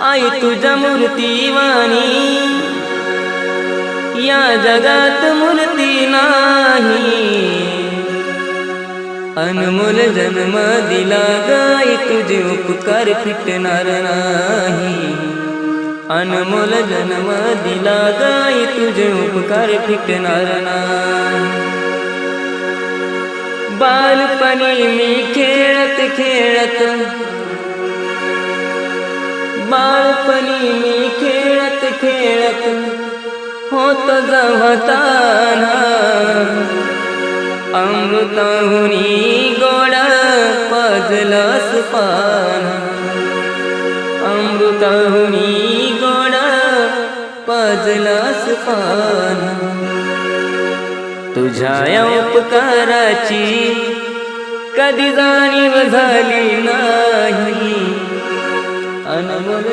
आई तुझ्या मूर्तीवाणी या जगात मूर्ती नाही। अनमोल जन्म दिला गाई तुझे उपकार फिटणार नाही। अनमोल जन्म दिला गाई तुझे उपकार फिटणार नाही। बालपणी मी खेळत खेळत बालपणी मी खेळत खेळत होत जवताना अमृताहुनी गोड पाजलंस पान। अमृताहुनी गोड पाजलंस पान। तुझ्या उपकाराची कधी जाणीव झाली नाही। अनमोल